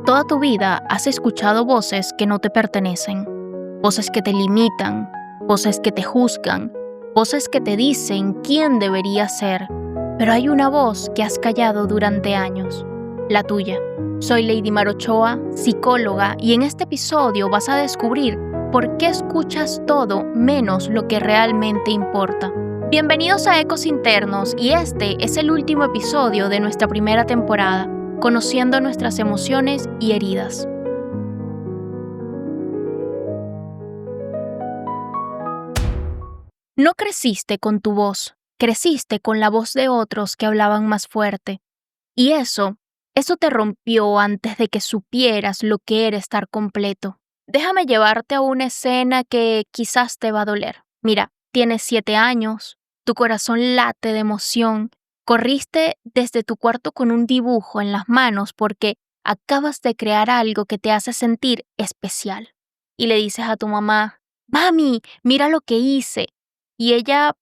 Toda tu vida has escuchado voces que no te pertenecen, voces que te limitan, voces que te juzgan, voces que te dicen quién deberías ser, pero hay una voz que has callado durante años, la tuya. Soy Lady Mar Ochoa, psicóloga, y en este episodio vas a descubrir por qué escuchas todo menos lo que realmente importa. Bienvenidos a Ecos Internos, y este es el último episodio de nuestra primera temporada, conociendo nuestras emociones y heridas. No creciste con tu voz, creciste con la voz de otros que hablaban más fuerte. Y eso te rompió antes de que supieras lo que era estar completo. Déjame llevarte a una escena que quizás te va a doler. Mira, tienes 7 años, tu corazón late de emoción. Corriste desde tu cuarto con un dibujo en las manos porque acabas de crear algo que te hace sentir especial. Y le dices a tu mamá, «Mami, mira lo que hice». Y ella,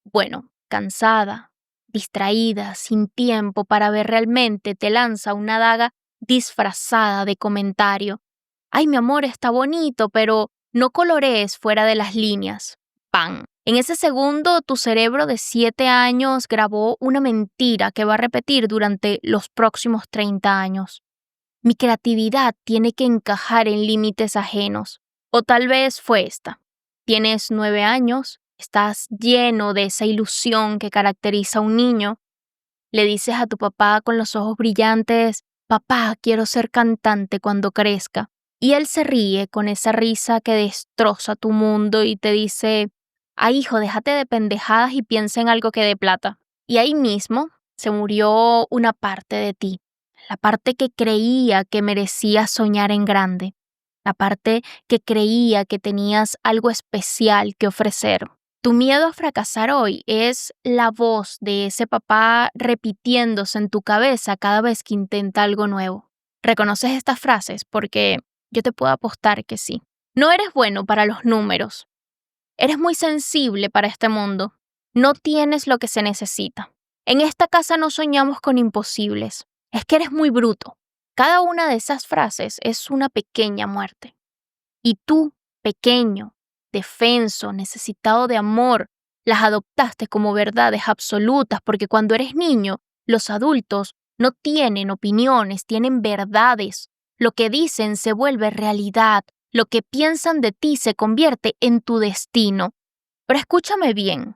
cansada, distraída, sin tiempo para ver realmente, te lanza una daga disfrazada de comentario. «Ay, mi amor, está bonito, pero no colorees fuera de las líneas». ¡Pam! En ese segundo, tu cerebro de 7 años grabó una mentira que va a repetir durante los próximos 30 años. Mi creatividad tiene que encajar en límites ajenos. O tal vez fue esta. Tienes 9 años, estás lleno de esa ilusión que caracteriza a un niño. Le dices a tu papá con los ojos brillantes, «Papá, quiero ser cantante cuando crezca». Y él se ríe con esa risa que destroza tu mundo y te dice, «Ay, hijo, déjate de pendejadas y piensa en algo que dé plata». Y ahí mismo se murió una parte de ti, la parte que creía que merecías soñar en grande, la parte que creía que tenías algo especial que ofrecer. Tu miedo a fracasar hoy es la voz de ese papá repitiéndose en tu cabeza cada vez que intenta algo nuevo. ¿Reconoces estas frases? Porque yo te puedo apostar que sí. No eres bueno para los números. Eres muy sensible para este mundo. No tienes lo que se necesita. En esta casa no soñamos con imposibles. Es que eres muy bruto. Cada una de esas frases es una pequeña muerte. Y tú, pequeño, defenso, necesitado de amor, las adoptaste como verdades absolutas porque cuando eres niño, los adultos no tienen opiniones, tienen verdades. Lo que dicen se vuelve realidad, lo que piensan de ti se convierte en tu destino. Pero escúchame bien,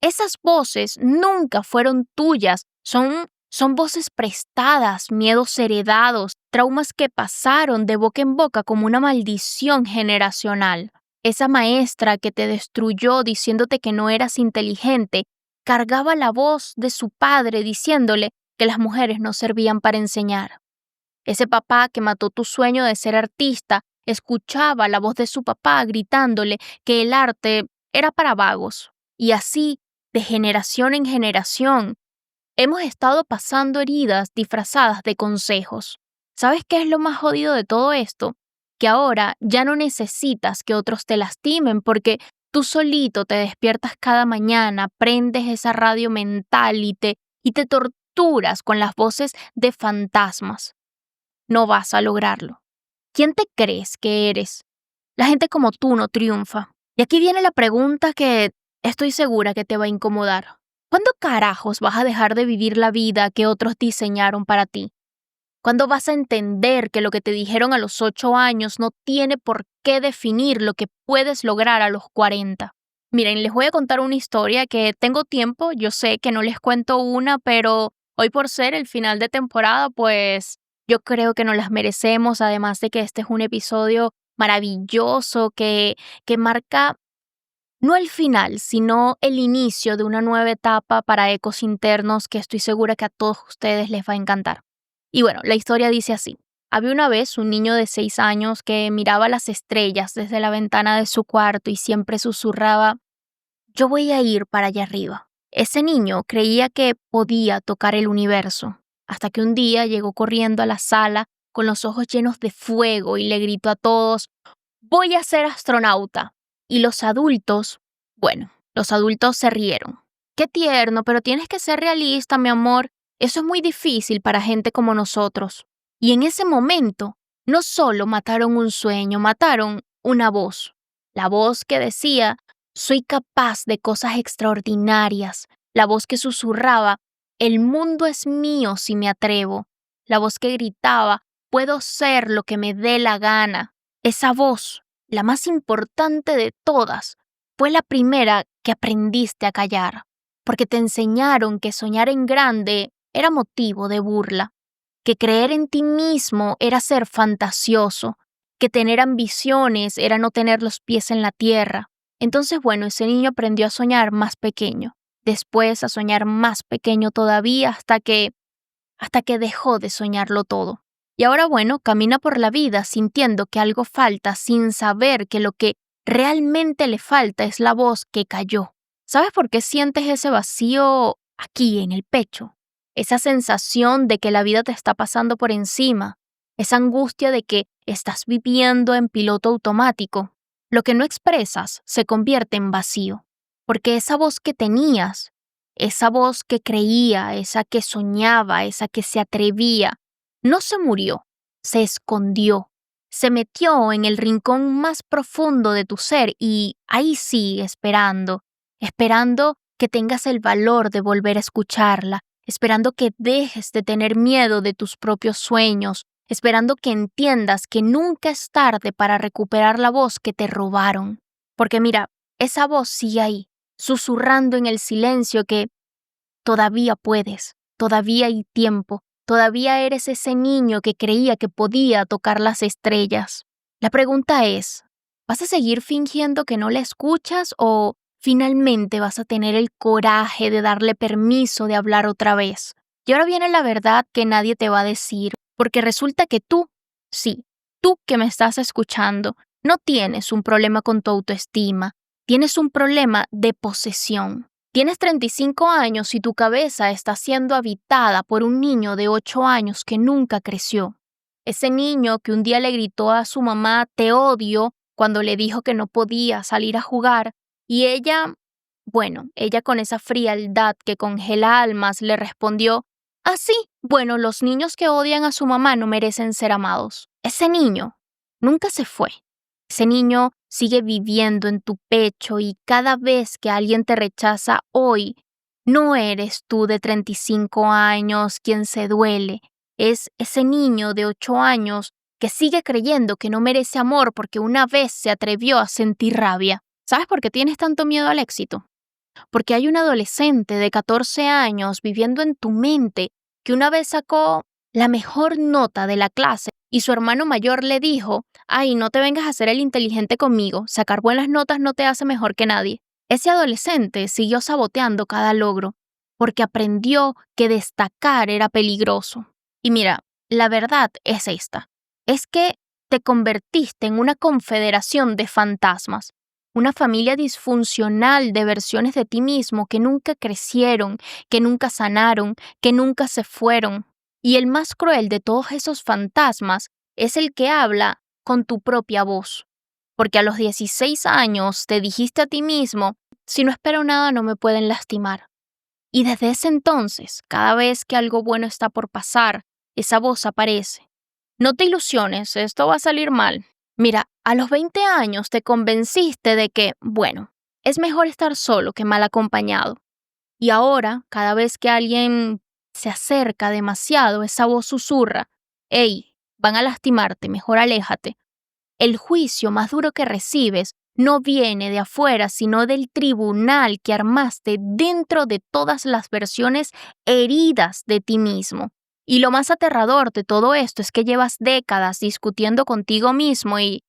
esas voces nunca fueron tuyas, son voces prestadas, miedos heredados, traumas que pasaron de boca en boca como una maldición generacional. Esa maestra que te destruyó diciéndote que no eras inteligente, cargaba la voz de su padre diciéndole que las mujeres no servían para enseñar. Ese papá que mató tu sueño de ser artista, escuchaba la voz de su papá gritándole que el arte era para vagos. Y así, de generación en generación, hemos estado pasando heridas disfrazadas de consejos. ¿Sabes qué es lo más jodido de todo esto? Que ahora ya no necesitas que otros te lastimen porque tú solito te despiertas cada mañana, prendes esa radio mental y te torturas con las voces de fantasmas. No vas a lograrlo. ¿Quién te crees que eres? La gente como tú no triunfa. Y aquí viene la pregunta que estoy segura que te va a incomodar. ¿Cuándo carajos vas a dejar de vivir la vida que otros diseñaron para ti? ¿Cuándo vas a entender que lo que te dijeron a los 8 años no tiene por qué definir lo que puedes lograr a los 40? Miren, les voy a contar una historia que tengo tiempo, yo sé que no les cuento una, pero hoy por ser el final de temporada, pues yo creo que nos las merecemos, además de que este es un episodio maravilloso que marca no el final, sino el inicio de una nueva etapa para Ecos Internos que estoy segura que a todos ustedes les va a encantar. Y bueno, la historia dice así. Había una vez un niño de 6 años que miraba las estrellas desde la ventana de su cuarto y siempre susurraba, «Yo voy a ir para allá arriba». Ese niño creía que podía tocar el universo, hasta que un día llegó corriendo a la sala con los ojos llenos de fuego y le gritó a todos, «Voy a ser astronauta». Y los adultos se rieron. «Qué tierno, pero tienes que ser realista, mi amor. Eso es muy difícil para gente como nosotros». Y en ese momento, No solo mataron un sueño, mataron una voz. La voz que decía, soy capaz de cosas extraordinarias. La voz que susurraba, el mundo es mío si me atrevo. La voz que gritaba, puedo ser lo que me dé la gana. Esa voz, la más importante de todas, fue la primera que aprendiste a callar, porque te enseñaron que soñar en grande era motivo de burla, que creer en ti mismo era ser fantasioso, que tener ambiciones era no tener los pies en la tierra. Entonces, bueno, ese niño aprendió a soñar más pequeño, después a soñar más pequeño todavía hasta que dejó de soñarlo todo. Y ahora, bueno, camina por la vida sintiendo que algo falta, sin saber que lo que realmente le falta es la voz que cayó. ¿Sabes por qué sientes ese vacío aquí en el pecho? Esa sensación de que la vida te está pasando por encima, esa angustia de que estás viviendo en piloto automático. Lo que no expresas se convierte en vacío, porque esa voz que tenías, esa voz que creía, esa que soñaba, esa que se atrevía, no se murió, se escondió, se metió en el rincón más profundo de tu ser y ahí sigue esperando, esperando que tengas el valor de volver a escucharla, esperando que dejes de tener miedo de tus propios sueños, esperando que entiendas que nunca es tarde para recuperar la voz que te robaron. Porque mira, esa voz sigue ahí, susurrando en el silencio que todavía puedes, todavía hay tiempo, todavía eres ese niño que creía que podía tocar las estrellas. La pregunta es, ¿vas a seguir fingiendo que no la escuchas o finalmente vas a tener el coraje de darle permiso de hablar otra vez? Y ahora viene la verdad que nadie te va a decir, porque resulta que tú, sí, tú que me estás escuchando, no tienes un problema con tu autoestima, tienes un problema de posesión. Tienes 35 años y tu cabeza está siendo habitada por un niño de 8 años que nunca creció. Ese niño que un día le gritó a su mamá "te odio" cuando le dijo que no podía salir a jugar y ella con esa frialdad que congela almas le respondió, "Ah, sí, bueno, los niños que odian a su mamá no merecen ser amados". Ese niño nunca se fue. Ese niño sigue viviendo en tu pecho y cada vez que alguien te rechaza hoy, no eres tú de 35 años quien se duele. Es ese niño de 8 años que sigue creyendo que no merece amor porque una vez se atrevió a sentir rabia. ¿Sabes por qué tienes tanto miedo al éxito? Porque hay un adolescente de 14 años viviendo en tu mente que una vez sacó la mejor nota de la clase y su hermano mayor le dijo, ay, no te vengas a hacer el inteligente conmigo, sacar buenas notas no te hace mejor que nadie. Ese adolescente siguió saboteando cada logro porque aprendió que destacar era peligroso. Y mira, la verdad es esta, es que te convertiste en una confederación de fantasmas. Una familia disfuncional de versiones de ti mismo que nunca crecieron, que nunca sanaron, que nunca se fueron. Y el más cruel de todos esos fantasmas es el que habla con tu propia voz. Porque a los 16 años te dijiste a ti mismo, si no espero nada no me pueden lastimar. Y desde ese entonces, cada vez que algo bueno está por pasar, esa voz aparece. No te ilusiones, esto va a salir mal. Mira, a los 20 años te convenciste de que, bueno, es mejor estar solo que mal acompañado. Y ahora, cada vez que alguien se acerca demasiado, esa voz susurra, hey, van a lastimarte, mejor aléjate. El juicio más duro que recibes no viene de afuera, sino del tribunal que armaste dentro de todas las versiones heridas de ti mismo. Y lo más aterrador de todo esto es que llevas décadas discutiendo contigo mismo y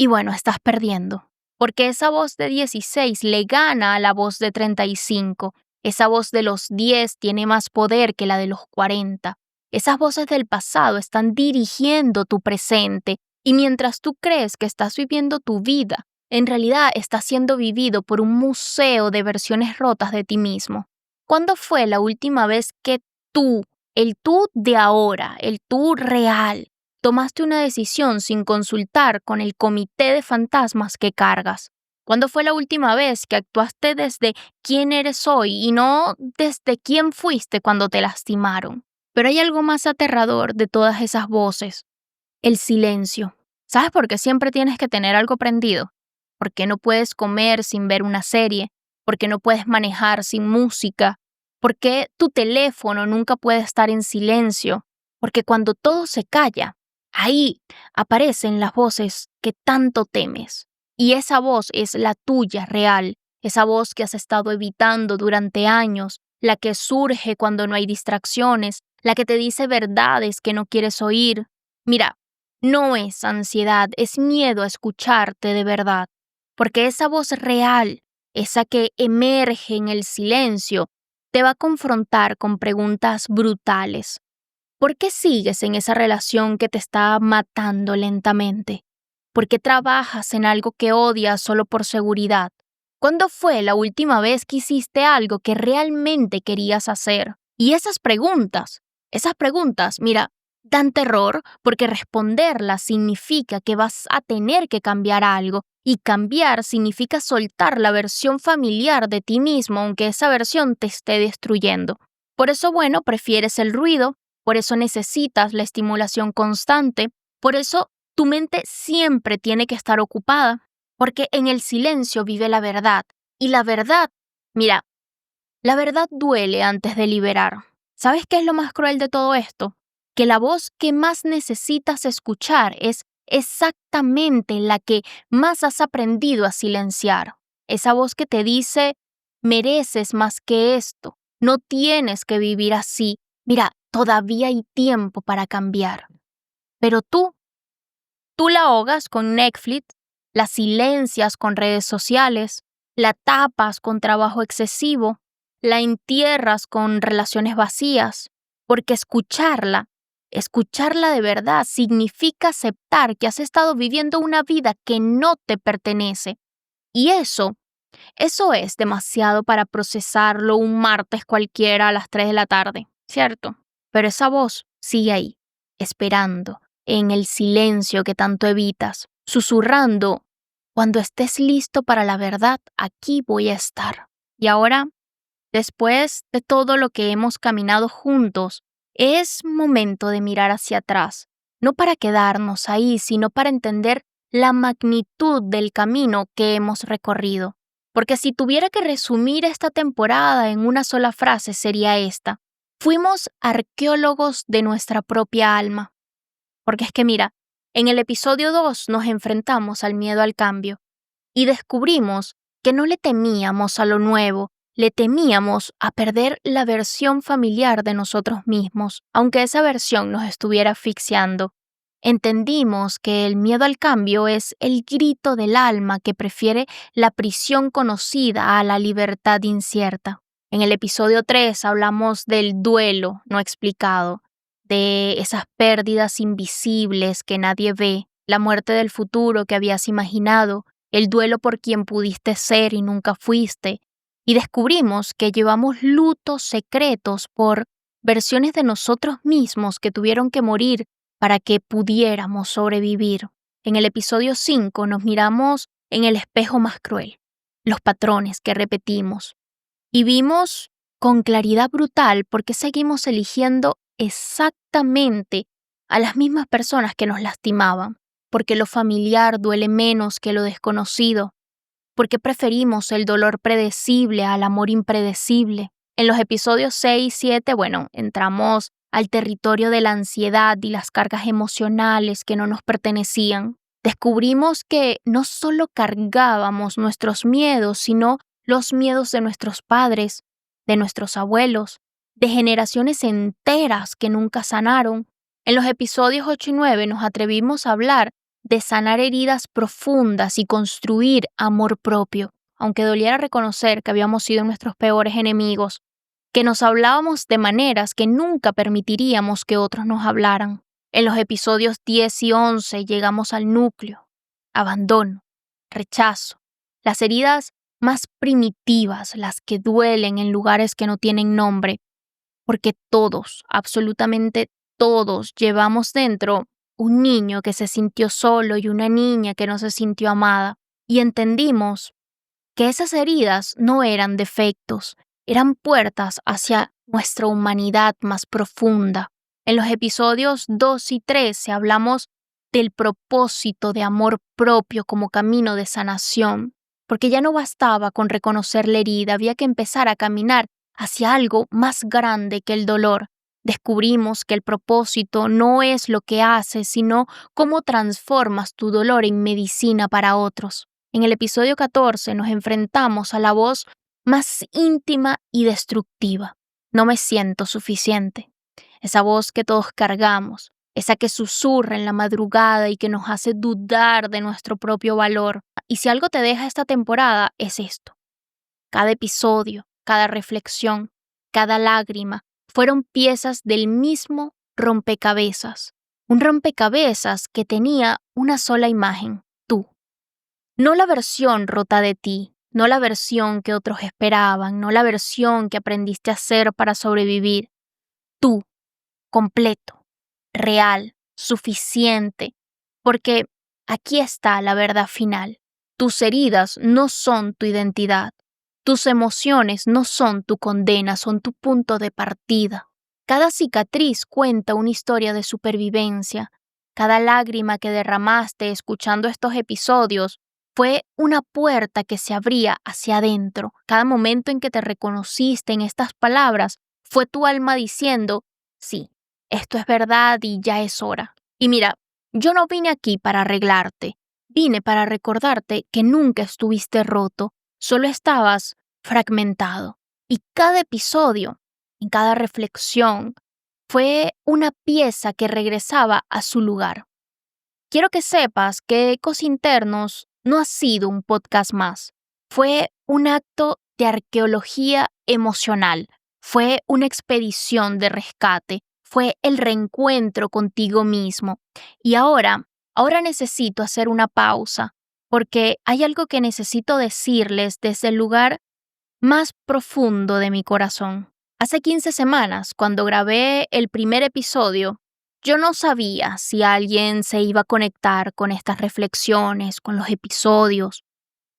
bueno, estás perdiendo. Porque esa voz de 16 le gana a la voz de 35. Esa voz de los 10 tiene más poder que la de los 40. Esas voces del pasado están dirigiendo tu presente. Y mientras tú crees que estás viviendo tu vida, en realidad está siendo vivido por un museo de versiones rotas de ti mismo. ¿Cuándo fue la última vez que tú, el tú de ahora, el tú real, tomaste una decisión sin consultar con el comité de fantasmas que cargas? ¿Cuándo fue la última vez que actuaste desde quién eres hoy y no desde quién fuiste cuando te lastimaron? Pero hay algo más aterrador de todas esas voces. El silencio. ¿Sabes por qué siempre tienes que tener algo prendido? ¿Por qué no puedes comer sin ver una serie? ¿Por qué no puedes manejar sin música? ¿Por qué tu teléfono nunca puede estar en silencio? Porque cuando todo se calla, ahí aparecen las voces que tanto temes. Y esa voz es la tuya real, esa voz que has estado evitando durante años, la que surge cuando no hay distracciones, la que te dice verdades que no quieres oír. Mira, no es ansiedad, es miedo a escucharte de verdad, porque esa voz real, esa que emerge en el silencio, te va a confrontar con preguntas brutales. ¿Por qué sigues en esa relación que te está matando lentamente? ¿Por qué trabajas en algo que odias solo por seguridad? ¿Cuándo fue la última vez que hiciste algo que realmente querías hacer? Y esas preguntas, mira, dan terror porque responderlas significa que vas a tener que cambiar algo y cambiar significa soltar la versión familiar de ti mismo aunque esa versión te esté destruyendo. Por eso, bueno, prefieres el ruido, por eso necesitas la estimulación constante, por eso tu mente siempre tiene que estar ocupada, porque en el silencio vive la verdad. Y la verdad, mira, la verdad duele antes de liberar. ¿Sabes qué es lo más cruel de todo esto? Que la voz que más necesitas escuchar es exactamente la que más has aprendido a silenciar. Esa voz que te dice, mereces más que esto, no tienes que vivir así. Mira, todavía hay tiempo para cambiar. Pero tú la ahogas con Netflix, la silencias con redes sociales, la tapas con trabajo excesivo, la entierras con relaciones vacías, porque escucharla de verdad significa aceptar que has estado viviendo una vida que no te pertenece. Y eso es demasiado para procesarlo un martes cualquiera a las 3 de la tarde, ¿cierto? Pero esa voz sigue ahí, esperando, en el silencio que tanto evitas, susurrando, cuando estés listo para la verdad, aquí voy a estar. Y ahora, después de todo lo que hemos caminado juntos, es momento de mirar hacia atrás, no para quedarnos ahí, sino para entender la magnitud del camino que hemos recorrido. Porque si tuviera que resumir esta temporada en una sola frase sería esta: fuimos arqueólogos de nuestra propia alma. Porque es que mira, en el episodio 2 nos enfrentamos al miedo al cambio y descubrimos que no le temíamos a lo nuevo, le temíamos a perder la versión familiar de nosotros mismos, aunque esa versión nos estuviera asfixiando. Entendimos que el miedo al cambio es el grito del alma que prefiere la prisión conocida a la libertad incierta. En el episodio 3 hablamos del duelo no explicado, de esas pérdidas invisibles que nadie ve, la muerte del futuro que habías imaginado, el duelo por quien pudiste ser y nunca fuiste, y descubrimos que llevamos lutos secretos por versiones de nosotros mismos que tuvieron que morir para que pudiéramos sobrevivir. En el episodio 5 nos miramos en el espejo más cruel, los patrones que repetimos, y vimos con claridad brutal por qué seguimos eligiendo exactamente a las mismas personas que nos lastimaban, porque lo familiar duele menos que lo desconocido, porque preferimos el dolor predecible al amor impredecible. En los episodios 6 y 7, bueno, entramos al territorio de la ansiedad y las cargas emocionales que no nos pertenecían. Descubrimos que no solo cargábamos nuestros miedos, sino los miedos de nuestros padres, de nuestros abuelos, de generaciones enteras que nunca sanaron. En los episodios 8 y 9 nos atrevimos a hablar de sanar heridas profundas y construir amor propio, aunque doliera reconocer que habíamos sido nuestros peores enemigos, que nos hablábamos de maneras que nunca permitiríamos que otros nos hablaran. En los episodios 10 y 11 llegamos al núcleo: abandono, rechazo, las heridas más primitivas, las que duelen en lugares que no tienen nombre, porque todos, absolutamente todos, llevamos dentro un niño que se sintió solo y una niña que no se sintió amada, y entendimos que esas heridas no eran defectos, eran puertas hacia nuestra humanidad más profunda. En los episodios 2 y 13 hablamos del propósito de amor propio como camino de sanación, porque ya no bastaba con reconocer la herida, había que empezar a caminar hacia algo más grande que el dolor. Descubrimos que el propósito no es lo que haces, sino cómo transformas tu dolor en medicina para otros. En el episodio 14 nos enfrentamos a la voz más íntima y destructiva. No me siento suficiente. Esa voz que todos cargamos, esa que susurra en la madrugada y que nos hace dudar de nuestro propio valor. Y si algo te deja esta temporada, es esto. Cada episodio, cada reflexión, cada lágrima, fueron piezas del mismo rompecabezas. Un rompecabezas que tenía una sola imagen, tú. No la versión rota de ti, no la versión que otros esperaban, no la versión que aprendiste a hacer para sobrevivir. Tú, completo, real, suficiente, porque aquí está la verdad final. Tus heridas no son tu identidad. Tus emociones no son tu condena, son tu punto de partida. Cada cicatriz cuenta una historia de supervivencia. Cada lágrima que derramaste escuchando estos episodios fue una puerta que se abría hacia adentro. Cada momento en que te reconociste en estas palabras fue tu alma diciendo, sí, esto es verdad y ya es hora. Y mira, yo no vine aquí para arreglarte, vine para recordarte que nunca estuviste roto, solo estabas fragmentado. Y cada episodio, en cada reflexión, fue una pieza que regresaba a su lugar. Quiero que sepas que Ecos Internos no ha sido un podcast más. Fue un acto de arqueología emocional. Fue una expedición de rescate. Fue el reencuentro contigo mismo. Y ahora necesito hacer una pausa, porque hay algo que necesito decirles desde el lugar más profundo de mi corazón. Hace 15 semanas, cuando grabé el primer episodio, yo no sabía si alguien se iba a conectar con estas reflexiones, con los episodios,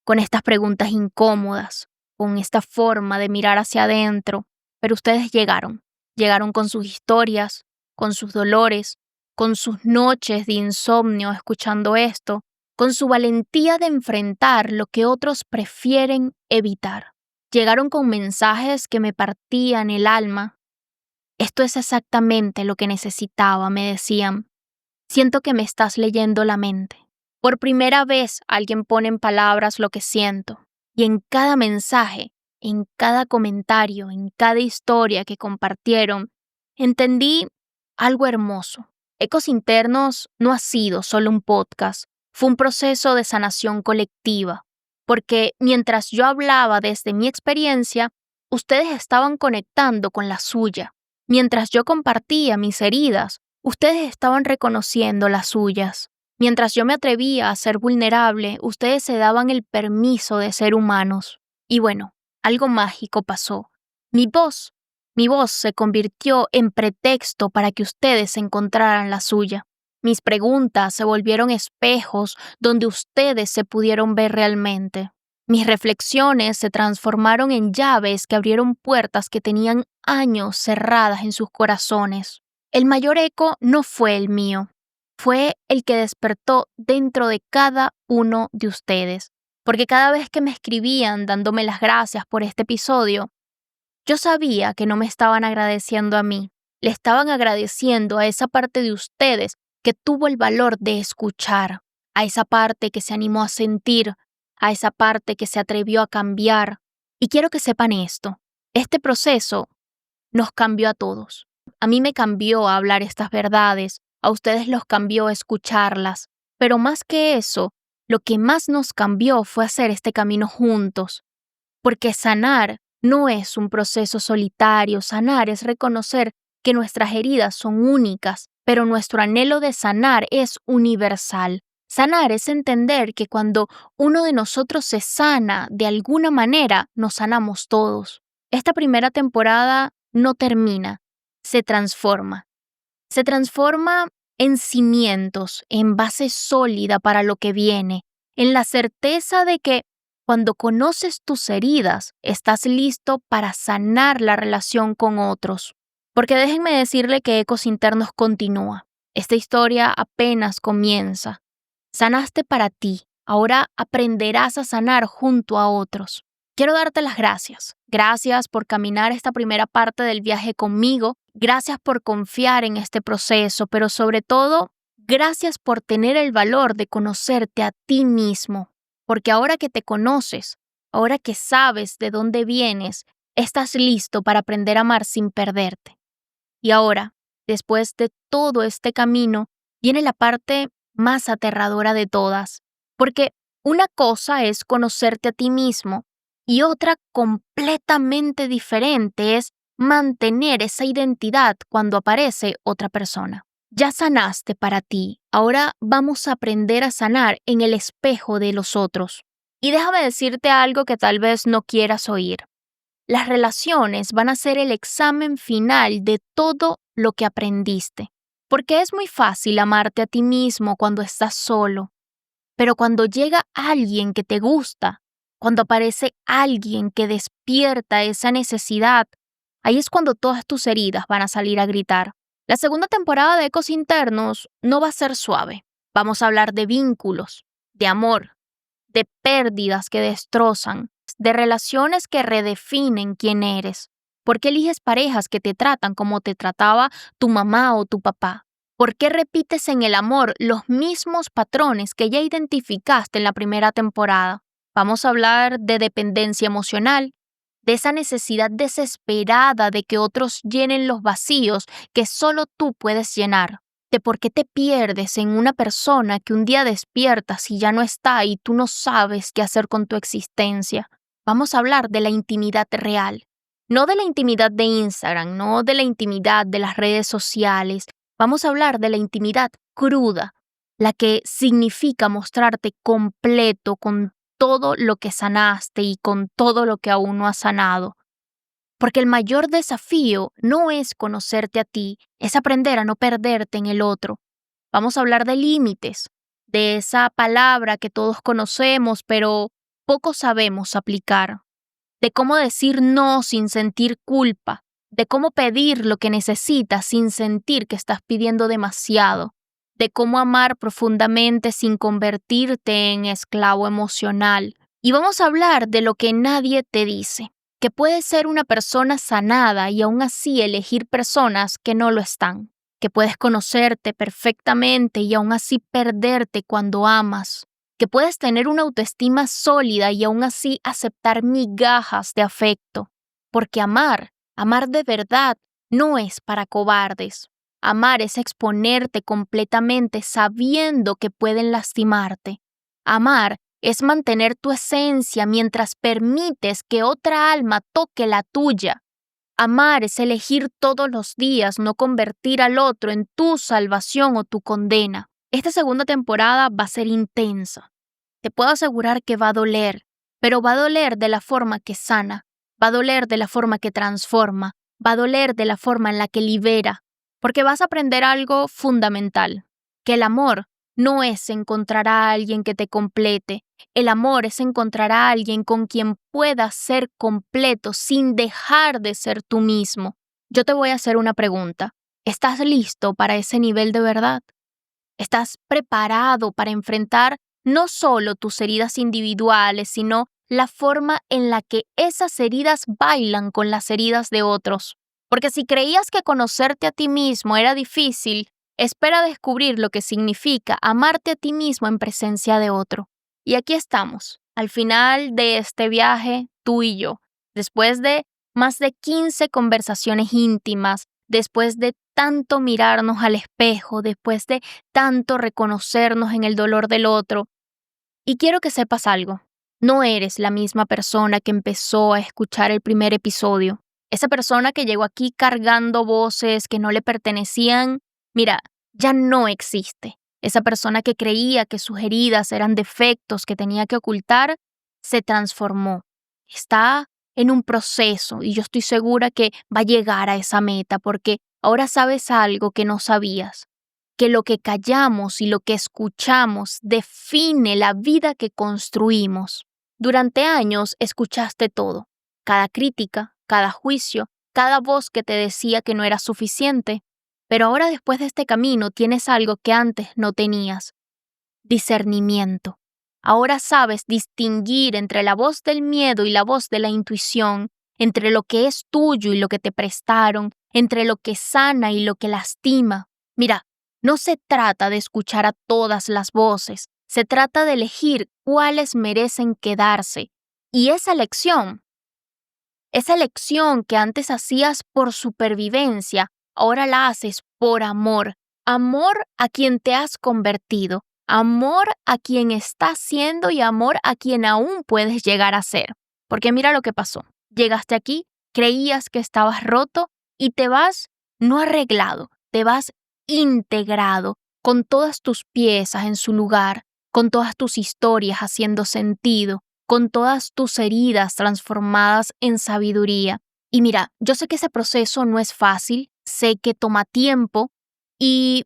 con estas preguntas incómodas, con esta forma de mirar hacia adentro, pero ustedes llegaron. Llegaron con sus historias, con sus dolores, con sus noches de insomnio escuchando esto, con su valentía de enfrentar lo que otros prefieren evitar. Llegaron con mensajes que me partían el alma. Esto es exactamente lo que necesitaba, me decían. Siento que me estás leyendo la mente. Por primera vez alguien pone en palabras lo que siento. Y en cada mensaje, en cada comentario, en cada historia que compartieron, entendí algo hermoso. Ecos Internos no ha sido solo un podcast, fue un proceso de sanación colectiva. Porque mientras yo hablaba desde mi experiencia, ustedes estaban conectando con la suya. Mientras yo compartía mis heridas, ustedes estaban reconociendo las suyas. Mientras yo me atrevía a ser vulnerable, ustedes se daban el permiso de ser humanos. Y bueno, algo mágico pasó. Mi voz se convirtió en pretexto para que ustedes encontraran la suya. Mis preguntas se volvieron espejos donde ustedes se pudieron ver realmente. Mis reflexiones se transformaron en llaves que abrieron puertas que tenían años cerradas en sus corazones. El mayor eco no fue el mío, fue el que despertó dentro de cada uno de ustedes. Porque cada vez que me escribían dándome las gracias por este episodio, yo sabía que no me estaban agradeciendo a mí, le estaban agradeciendo a esa parte de ustedes que tuvo el valor de escuchar, a esa parte que se animó a sentir, a esa parte que se atrevió a cambiar. Y quiero que sepan esto, este proceso nos cambió a todos. A mí me cambió a hablar estas verdades, a ustedes los cambió a escucharlas, pero más que eso, lo que más nos cambió fue hacer este camino juntos, porque sanar no es un proceso solitario, sanar es reconocer que nuestras heridas son únicas, pero nuestro anhelo de sanar es universal. Sanar es entender que cuando uno de nosotros se sana, de alguna manera nos sanamos todos. Esta primera temporada no termina, se transforma. Se transforma en cimientos, en base sólida para lo que viene, en la certeza de que cuando conoces tus heridas, estás listo para sanar la relación con otros. Porque déjenme decirle que Ecos Internos continúa. Esta historia apenas comienza. Sanaste para ti, ahora aprenderás a sanar junto a otros. Quiero darte las gracias. Gracias por caminar esta primera parte del viaje conmigo. Gracias por confiar en este proceso, pero sobre todo, gracias por tener el valor de conocerte a ti mismo. Porque ahora que te conoces, ahora que sabes de dónde vienes, estás listo para aprender a amar sin perderte. Y ahora, después de todo este camino, viene la parte más aterradora de todas. Porque una cosa es conocerte a ti mismo y otra completamente diferente es mantener esa identidad cuando aparece otra persona. Ya sanaste para ti, ahora vamos a aprender a sanar en el espejo de los otros. Y déjame decirte algo que tal vez no quieras oír. Las relaciones van a ser el examen final de todo lo que aprendiste. Porque es muy fácil amarte a ti mismo cuando estás solo. Pero cuando llega alguien que te gusta, cuando aparece alguien que despierta esa necesidad, ahí es cuando todas tus heridas van a salir a gritar. La segunda temporada de Ecos Internos no va a ser suave. Vamos a hablar de vínculos, de amor, de pérdidas que destrozan, de relaciones que redefinen quién eres. ¿Por qué eliges parejas que te tratan como te trataba tu mamá o tu papá? ¿Por qué repites en el amor los mismos patrones que ya identificaste en la primera temporada? Vamos a hablar de dependencia emocional, de esa necesidad desesperada de que otros llenen los vacíos que solo tú puedes llenar, de por qué te pierdes en una persona que un día despiertas y ya no está y tú no sabes qué hacer con tu existencia. Vamos a hablar de la intimidad real, no de la intimidad de Instagram, no de la intimidad de las redes sociales. Vamos a hablar de la intimidad cruda, la que significa mostrarte completo con todo lo que sanaste y con todo lo que aún no has sanado. Porque el mayor desafío no es conocerte a ti, es aprender a no perderte en el otro. Vamos a hablar de límites, de esa palabra que todos conocemos, pero poco sabemos aplicar. De cómo decir no sin sentir culpa, de cómo pedir lo que necesitas sin sentir que estás pidiendo demasiado, de cómo amar profundamente sin convertirte en esclavo emocional. Y vamos a hablar de lo que nadie te dice, que puedes ser una persona sanada y aún así elegir personas que no lo están, que puedes conocerte perfectamente y aún así perderte cuando amas, que puedes tener una autoestima sólida y aún así aceptar migajas de afecto, porque amar de verdad no es para cobardes. Amar es exponerte completamente sabiendo que pueden lastimarte. Amar es mantener tu esencia mientras permites que otra alma toque la tuya. Amar es elegir todos los días no convertir al otro en tu salvación o tu condena. Esta segunda temporada va a ser intensa. Te puedo asegurar que va a doler, pero va a doler de la forma que sana, va a doler de la forma que transforma, va a doler de la forma en la que libera, porque vas a aprender algo fundamental, que el amor no es encontrar a alguien que te complete, el amor es encontrar a alguien con quien puedas ser completo sin dejar de ser tú mismo. Yo te voy a hacer una pregunta. ¿Estás listo para ese nivel de verdad? ¿Estás preparado para enfrentar no solo tus heridas individuales, sino la forma en la que esas heridas bailan con las heridas de otros? Porque si creías que conocerte a ti mismo era difícil, espera descubrir lo que significa amarte a ti mismo en presencia de otro. Y aquí estamos, al final de este viaje, tú y yo, después de más de 15 conversaciones íntimas, después de tanto mirarnos al espejo, después de tanto reconocernos en el dolor del otro. Y quiero que sepas algo, no eres la misma persona que empezó a escuchar el primer episodio. Esa persona que llegó aquí cargando voces que no le pertenecían, mira, ya no existe. Esa persona que creía que sus heridas eran defectos que tenía que ocultar, se transformó. Está en un proceso y yo estoy segura que va a llegar a esa meta porque ahora sabes algo que no sabías, que lo que callamos y lo que escuchamos define la vida que construimos. Durante años escuchaste todo, cada crítica, cada juicio, cada voz que te decía que no era suficiente, Pero ahora después de este camino tienes algo que antes no tenías: discernimiento. Ahora sabes distinguir entre la voz del miedo y la voz de la intuición, entre lo que es tuyo y lo que te prestaron, entre lo que sana y lo que lastima. Mira, no se trata de escuchar a todas las voces, se trata de elegir cuáles merecen quedarse. Y esa elección que antes hacías por supervivencia, ahora la haces por amor. Amor a quien te has convertido, amor a quien estás siendo y amor a quien aún puedes llegar a ser. Porque mira lo que pasó. Llegaste aquí, creías que estabas roto y te vas no arreglado, te vas integrado, con todas tus piezas en su lugar, con todas tus historias haciendo sentido, con todas tus heridas transformadas en sabiduría. Y mira, yo sé que ese proceso no es fácil, sé que toma tiempo y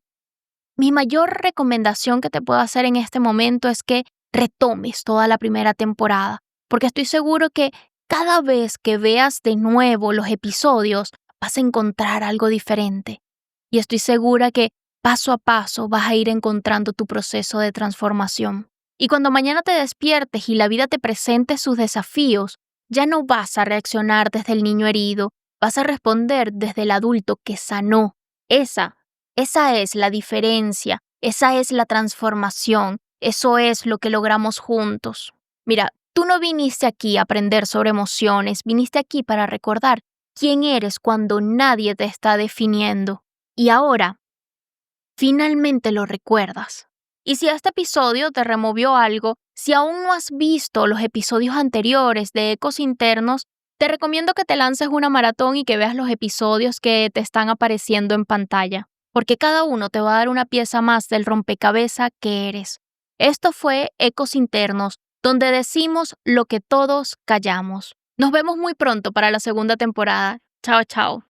mi mayor recomendación que te puedo hacer en este momento es que retomes toda la primera temporada, porque estoy seguro que cada vez que veas de nuevo los episodios vas a encontrar algo diferente. Y estoy segura que paso a paso vas a ir encontrando tu proceso de transformación. Y cuando mañana te despiertes y la vida te presente sus desafíos, ya no vas a reaccionar desde el niño herido, vas a responder desde el adulto que sanó. Esa es la diferencia, esa es la transformación, eso es lo que logramos juntos. Mira, tú no viniste aquí a aprender sobre emociones, viniste aquí para recordar quién eres cuando nadie te está definiendo. Y ahora, finalmente lo recuerdas. Y si este episodio te removió algo, si aún no has visto los episodios anteriores de Ecos Internos, te recomiendo que te lances una maratón y que veas los episodios que te están apareciendo en pantalla, porque cada uno te va a dar una pieza más del rompecabezas que eres. Esto fue Ecos Internos, donde decimos lo que todos callamos. Nos vemos muy pronto para la segunda temporada. Chao, chao.